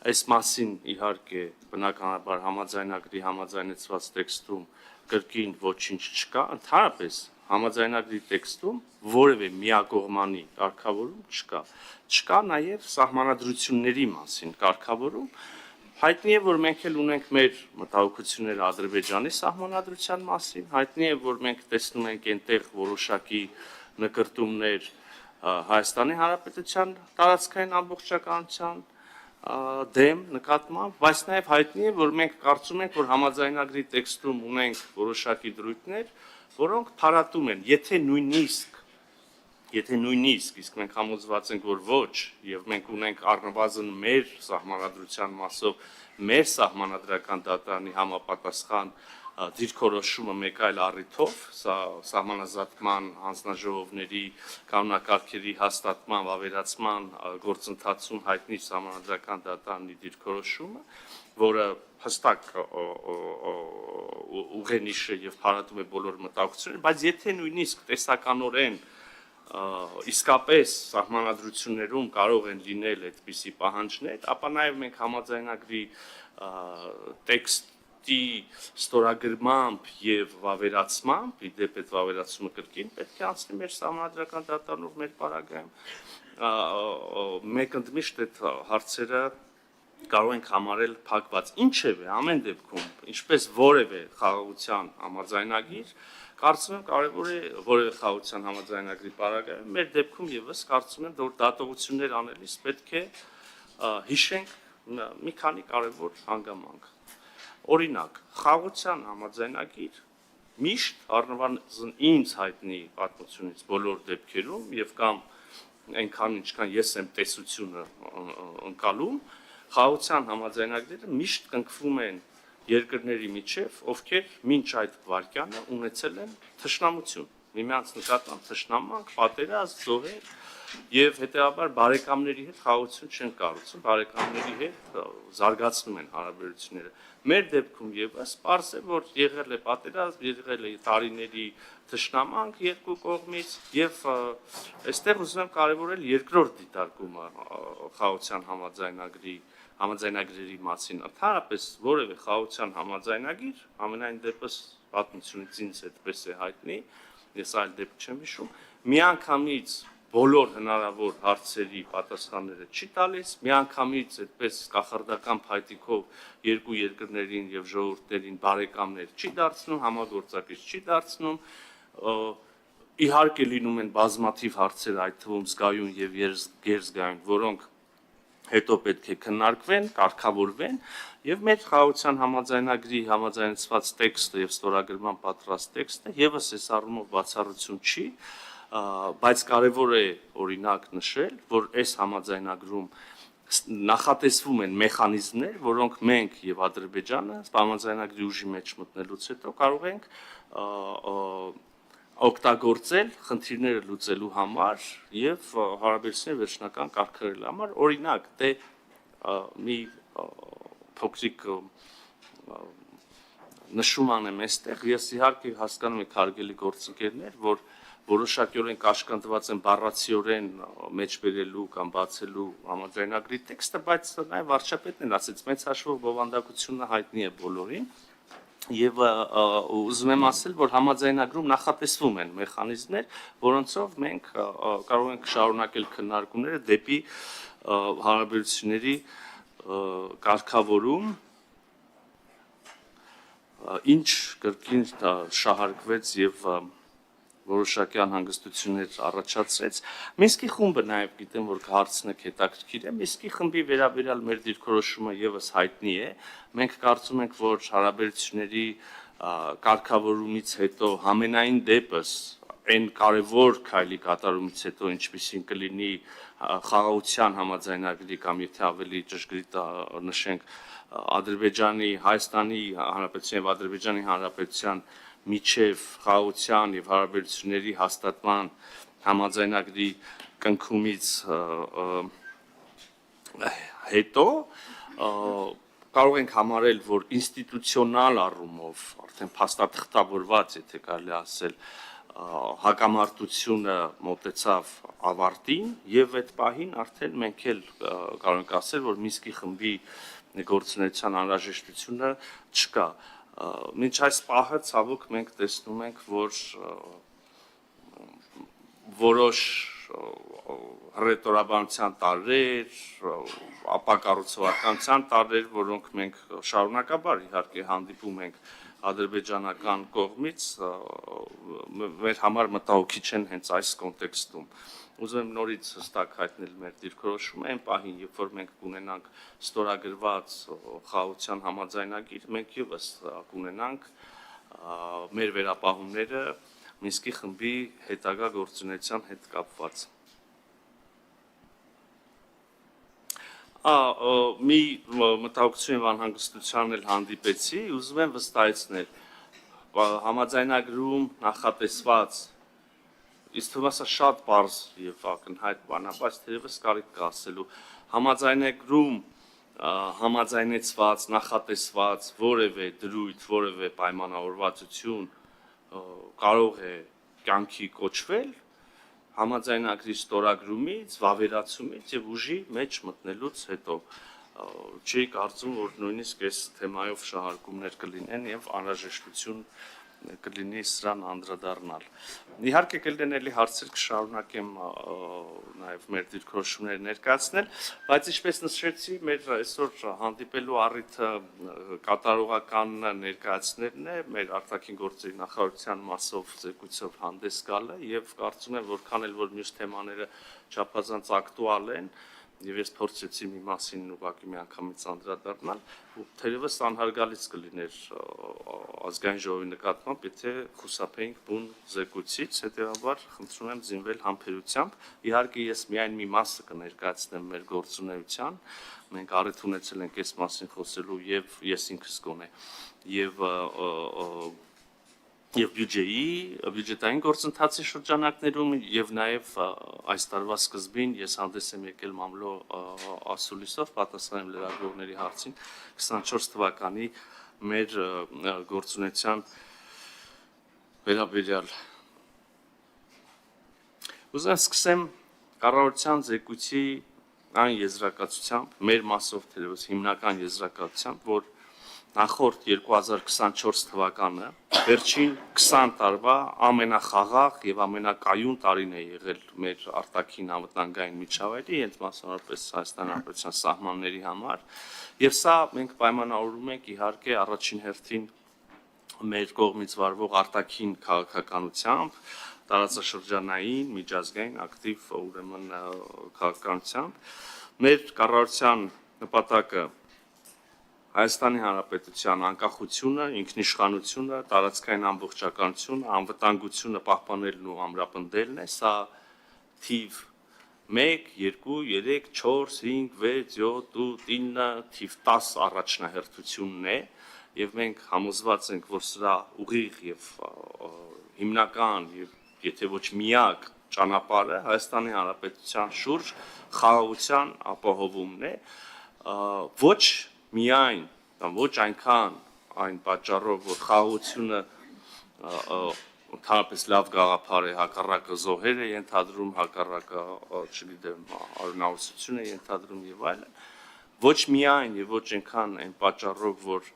Այս մասին իհարկե բնականաբար համաձայնագրի համաձայնեցված տեքստում կրկին ոչինչ չկա, ընդհանրապես համաձայնագրի տեքստում որևէ միակողմանի կարգավորում չկա։ Չկա նաև սահմանադրությունների մասին կարգավորում։ Հայտնի է, որ մենք էլ ունենք մեր մտահոգությունները Ադրբեջանի սահմանադրության մասին, հայտնի է, որ մենք տեսնում ենք այնտեղ որոշակի նկրտումներ Հայաստանի Հանրապետության տարածքային ամբողջականության դեմ նկատմամբ, բայց նաև հայտնի է, որ մենք կարծում ենք, որ համաձայնագրի տեքստում ունենք որոշակի դրույթներ, որոնք փարատում են, եթե նույնիսկ, իսկ մենք համոզված ենք, որ ոչ, եւ մենք ունենք առնվազն մեր սահմանադրության մասով մեր սահմանադրական դատարանի համապատասխան դիրքորոշումը մեկ այլ առիթով, սա սահմանազատման հանձնաժողովների կանոնակարգերի հաստատման, ավերացման գործընթացում հայտնի սահմանադրական դատարանի դիրքորոշումը, որը հստակ ուղենիշ է եւ փարատում է բոլոր մտահոգությունները, բայց եթե նույնիսկ տեսականորեն իսկապես սահմանադրություններում կարող են լինել այդպիսի պահանջներ, ապա նաև մենք համաձայնագրի տեքստի ստորագրմամբ եւ վավերացմամբ, իդեպ այդ վավերացումը կրկին պետք է անցնի մեր սահմանադրական դատարանով մեր պարագայում, մենք ընդմիշտ այդ հարցերը կարող ենք համարել փակված։ Ինչևէ, ամեն դեպքում, ինչպես որևէ խաղաղության համաձայնագիր, կարծում եմ կարևոր է որևէ խաղաղության համաձայնագրի պարագայում, մեր դեպքում եւս կարծում եմ, որ դատողություններ անելիս պետք է հիշենք մի քանի կարևոր հանգամանք։ Օրինակ, խաղաղության համաձայնագիր միշտ առնվազն ինձ հայտնի պատմությունից բոլոր դեպքերում եւ կամ այնքան ինչքան ես եմ տեսությունը ընկալում, խաղաղության համաձայնագրերը միշտ կնքվում են երկրների միջև, ովքեր մինչ այդ վարկյանը ունեցել են թշնամություն, միմյանց նկատմամբ թշնամանք, պատերազմ, զոհեր եւ հետեւաբար բարեկամների հետ խաղաղություն չեն կառուցում, բարեկամների հետ զարգացնում են հարաբերությունները։ Մեր դեպքում եւս պարզ է, որ եղել է պատերազմ, եղել է տարիների թշնամանք երկու կողմից եւ այստեղ ուզում եմ կարեւորել երկրորդ դիտարկումը խաղաղության համաձայնագրերի մասին, ընդհանրապես որևէ խաղաղության համաձայնագիր, ամենայն դեպս պատմությունից ինձ այդպես է հայտնի, ես այլ դեպք չեմ հիշում, միանգամից բոլոր հնարավոր հարցերի պատասխանները չի տալիս, միանգամից այդպես կախարդական փայտիկով երկու երկրներին եւ ժողովուրդներին բարեկամներ չի դարձնում, համագործակից չի դարձնում, իհարկե լինում են բազմաթիվ հարցեր, այդ թվում զգայուն եւ գերզգայուն, որոնք հետո պետք է քննարկվեն, կարգավորվեն եւ մեր խաղաղության համաձայնագրի համաձայնեցված տեքստը եւ ստորագրման պատրաստ տեքստը եւս այս առումով բացառություն չի, բայց կարևոր է օրինակ նշել, որ այս համաձայնագրում նախատեսվում են մեխանիզմներ, որոնք մենք եւ Ադրբեջանը համաձայնագրի ուժի մեջ մտնելուց հետո կարող ենք օգտագործել խնդիրները լուծելու համար եւ հարաբերությունների վերջնական կարգավորելու համար, օրինակ, մի փոքրիկ նշում անեմ այստեղ, ես իհարկե հասկանում եք հարգելի գործընկերներ, որ որոշակիորեն կաշկանդված են բառացիորեն մեջբերելու կամ բացելու համաձայնագրի տեքստը, բայց նաեւ վարչապետն էլ ասեց, մեծ հաշվով բովանդակությունը հայտնի է բոլորին։ Եվ ուզում եմ ասել, որ համաձայնագրում նախատեսվում են մեխանիզմներ, որոնցով մենք կարող ենք շարունակել քննարկումները դեպի հարաբերությունների կարգավորում, ինչ կրկին շահարկվեց եւ որոշակի անհանգստություններ առաջացրեց։ Մինսկի խումբը նաև գիտեմ, որ կհարցնեք հետաքրքիր է, Մինսկի խմբի վերաբերյալ մեր դիրքորոշումը եւս հայտնի է։ Մենք կարծում ենք, որ հարաբերությունների կարգավորումից հետո համենայն դեպս այն կարևոր քայլի կատարումից հետո ինչպիսին կլինի խաղաղության համաձայնագրի կամ եթե ավելի ճշգրիտ նշենք Ադրբեջանի, Հայաստանի Հանրապետության եւ Ադրբեջանի Հանրապետության միջև խաղաղության եւ հարաբերությունների հաստատման համաձայնագրի կնքումից հետո կարող ենք համարել, որ ինստիտուցիոնալ առումով արդեն փաստաթղթավորված, եթե կարելի ասել, հակամարտությունը մոտեցավ ավարտին եւ այդ պահին արդեն մենք էլ կարող ենք ասել, որ Մինսկի խմբի գործունեության անհրաժեշտությունը չկա։ Մինչ այս պահը ցավոք մենք տեսնում ենք, որ որոշ հռետորաբանության տարրեր, ապակառուցողականության տարրեր, որոնք մենք շարունակաբար իհարկե հանդիպում ենք ադրբեջանական կողմից, մեր համար մտահոգիչ են հենց այս կոնտեքստում։ Ուզում եմ նորից հստակ հայտնել մեր դիրքորոշումը, այն պահին, երբ որ մենք կունենանք ստորագրված խաղաղության համաձայնագիր, մենք ևս կունենանք մեր վերապահումները Մինսկի խմբի հետագա գործունեության հետ կապված։ Մի մտահոգություն եւ անհանգստության էլ հանդիպեցի, ուզում եմ վստահեցնել, համաձայնագրում նախատեսված, իսկ թվում է շատ բարձ եւ ակնհայտ բան է, բայց թերևս կարիք կա ասելու, համաձայնագրում համաձայնեցված, նախատեսված որևէ դրույթ, որևէ պայմանավորվածություն կարող է կյանքի կոչվել համաձայնագրի ստորագրումից, վավերացումից եւ ուժի մեջ մտնելուց հետո չի կարծում, որ նույնիսկ այս թեմայով շահարկումներ կլինեն եւ անհրաժեշտություն կլինի սրան անդրադառնալ։ Իհարկե կլինեն էլի հարցեր կշարունակեմ նաև մեր դիրքորոշումները ներկայացնել, բայց ինչպես նշեցի, մեր այսօր հանդիպելու առիթը կատարողական ներկայացնելն է, մեր արտաքին գործերի նախարարության մասով զեկույցով հանդես գալը եւ կարծում եմ, որքան էլ որ մյուս թեմաները չափազանց ակտուալ են, եւ ես փորձեցի մի մասին ուղղակի միանգամից անդրադառնալ, թերևս անհարգալից կլիներ ազգային ժողովի նկատմամբ, եթե խուսափեինք բուն զեկույցից, հետեւաբար խնդրում եմ զինվել համբերությամբ։ Իհարկե ես միայն մի մասը կներկայացնեմ մեր գործունեության, մենք առիթ ունեցել ենք այս մասին խոսելու եւ ես ինքս գոնե եւ բյուջետային գործընթացի շրջանակներում եւ նաեւ այս տարվա սկզբին ես հանդես եմ եկել մամլո ասուլիսով պատասխանեմ լրագրողների հարցին 24 թվականի մեր գործունեության վերաբերյալ։ Ուզում եմ սկսեմ կառավարության զեկույցի այն եզրակացությամբ, մեր մասով թերևս հիմնական եզրակացությամբ, որ նախորդ 2024 թվականը վերջին 20 տարվա ամենախաղաղ եւ ամենակայուն տարին է եղել մեր արտաքին անվտանգային միջավայրի, հենց մասնավորապես Հայաստանի Հանրապետության սահմանների համար, եւ սա մենք պայմանավորում ենք իհարկե առաջին հերթին մեր կողմից վարվող արտաքին քաղաքականությամբ, տարածաշրջանային, միջազգային ակտիվ ուրեմն քաղաքականությամբ, մեր կառավարության նպատակը Հայաստանի Հանրապետության անկախությունը, ինքնիշխանությունը, տարածքային ամբողջականությունը, անվտանգությունը պահպանելն ու ամրապնդելն է, սա թիվ 1, 2, 3, 4, 5, 6, 7, 8, 9, թիվ 10 առաջնահերթությունն է, եւ մենք համոզված ենք, որ սրա ուղիղ եւ հիմնական եւ եթե ոչ միակ ճանապարհը Հայաստանի Հանրապետության շուրջ խաղաղության ապահովումն է, ոչ միայն կամ ոչ այնքան այն պատճառով, որ խաղաղությունը ընդհանրապես լավ գաղափար է, հակառակը զոհեր է ենթադրում, հակառակը, չգիտեմ, արյունահոսություն է ենթադրում եւ այլն, ոչ միայն եւ ոչ այնքան այն պատճառով, որ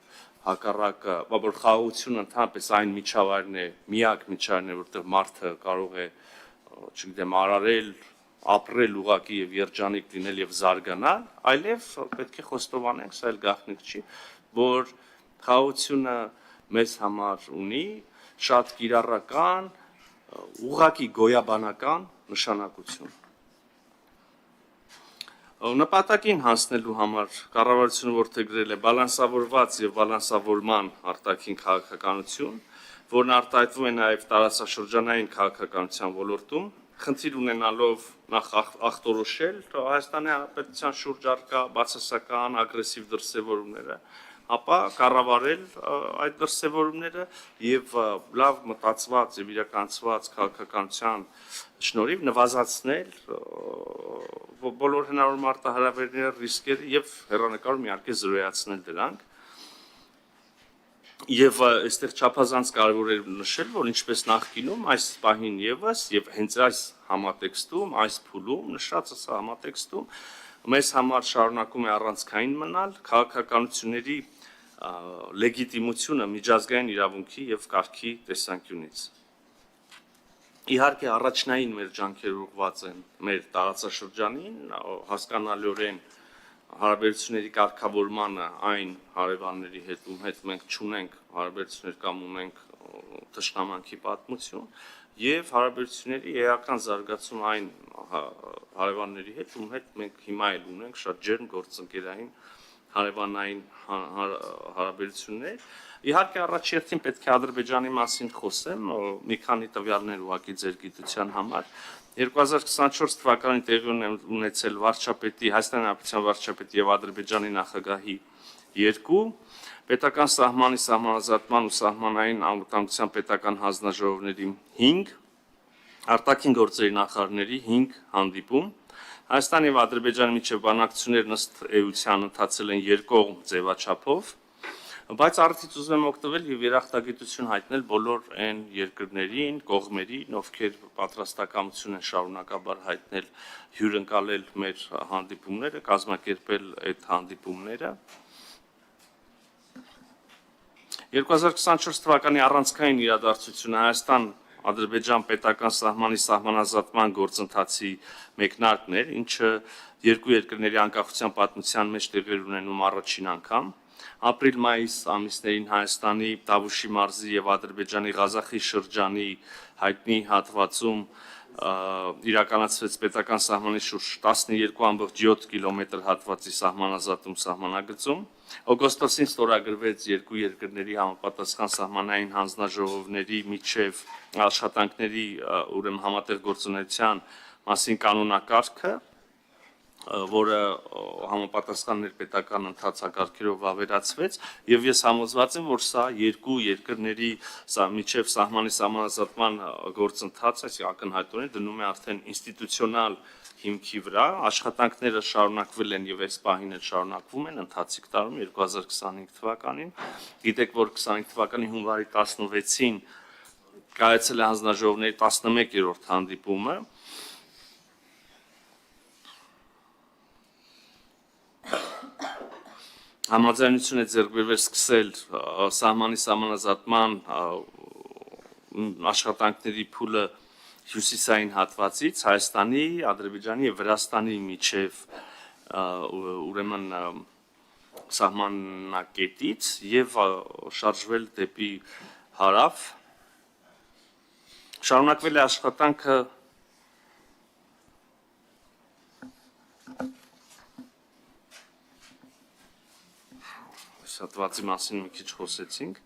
հակառակը, որ խաղաղությունը ընդհանրապես այն միջավայրն է, միակ միջավայրն է, որտեղ մարդը կարող է, չգիտեմ, արարել ապրել ուղակի եւ երջանիկ լինել եւ զարգանալ, այլև պետք է խոստովանենք, սա էլ գաղտնիք չի, որ խաղաղությունը մեզ համար ունի շատ կիրառական, ուղղակի գոյաբանական նշանակություն։ Նպատակին հասնելու համար կառավարությունը որդեգրել է բալանսավորված եւ բալանսավորման արտաքին քաղաքականություն, որն արտահայտվում է նաեւ տարածաշրջանային քաղաքականության ոլորտում, խնդիր ունենալով նախ ախտորոշել Հայաստանի Հանրապետության շուրջ առկա բացասական ագրեսիվ դրսևորումները, ապա կառավարել այդ դրսևորումները եւ լավ մտածված եւ իրականացված քաղաքականության շնորհիվ նվազեցնել բոլոր հնարավոր մարտահրավերները, ռիսկերը եւ հեռանկարում իհարկե զրոյացնել դրանք։ Եվ այստեղ չափազանց կարևոր է նշել, որ ինչպես նախկինում այս պահին եւս եւ հենց այս համատեքստում, այս փուլում նշածս համատեքստում մեզ համար շարունակում է առանցքային մնալ քաղաքականությունների լեգիտիմությունը միջազգային իրավունքի եւ կարգի տեսանկյունից։ Իհարկե առաջնային մեր ջանքերը ուղղված են մեր տարածաշրջանին, հասկանալիորեն հարաբերությունների կարգավորմանը այն հարևանների հետ, ում հետ մենք չունենք հարաբերություններ կամ ունենք թշնամանքի պատմություն, եւ հարաբերությունների էական զարգացում այն հարևանների հետ, ում հետ մենք հիմա էլ ունենք շատ ջերմ գործընկերային հարևանային հարաբերություններ։ Իհարկե առաջերտին պետք է Ադրբեջանի մասին խոսեմ, մի քանի տվյալներ ուղղակի ձեր գիտության համար։ 2024 թվականին տեղի ունեցել վարչապետի Հայաստանի Հանրապետության վարչապետի եւ Ադրբեջանի նախագահի երկու պետական սահմանի սահմանազատման ու սահմանային անվտանգության պետական հանձնաժողովների 5 արտաքին գործերի նախարարների 5 հանդիպում Հայաստանի եւ Ադրբեջանի միջև բանակցություններն ըստ էության ընթացել են երկկողմ ձևաչափով, բայց արդից ուզում եմ օգտվել եւ երախտագիտություն հայտնել բոլոր այն երկրներին, կողմերին, ովքեր պատրաստակամություն են շարունակաբար հայտնել հյուրընկալել մեր հանդիպումները, կազմակերպել այդ հանդիպումները։ 2024 թվականի առանցքային իրադարձությունը Հայաստան-Ադրբեջան պետական սահմանի սահմանազատման գործընթացի մեկնարկն էր, ինչը երկու երկրների անկախության պատմության մեջ տեղի ունենում առաջին անգամ։ Ապրիլ-մայիս ամիսներին Հայաստանի Տավուշի մարզի եւ Ադրբեջանի Ղազախի շրջանի հայտնի հատվածում իրականացվեց պետական սահմանի շուրջ 12.7 կիլոմետր հատվածի սահմանազատում սահմանագծում։ Օգոստոսին ստորագրվեց երկու երկրների համապատասխան սահմանային հանձնաժողովների միջև աշխատանքների ուրեմն համատեղ գործունեության մասին կանոնակարգը, որը համապատասխան ներպետական ընթացակարգերով ավերացվեց, եւ ես համոզված եմ, որ սա երկու երկրների միջև սահմանի սահմանազատման գործընթացը ակնհայտորեն դնում է արդեն ինստիտուցիոնալ հիմքի վրա, աշխատանքները շարունակվել են եւ այս պահին էլ շարունակվում են ընթացիկ տարում 2025 թվականին։ Գիտեք, որ 25 թվականի հունվարի 16-ին կայացել է հանձնաժողովների 11-րդ հանդիպումը։ Համաձայնություն է ձեռք բերվել սկսել սահմանի սահմանազատման աշխատանքների փուլը հյուսիսային հատվածից Հայաստանի, Ադրբեջանի եւ Վրաստանի միջև ուրեմն սահմանակետից եւ շարժվել դեպի հարավ։ Շարունակվել է աշխատանքը հատվածի մասին մի քիչ խոսեցինք։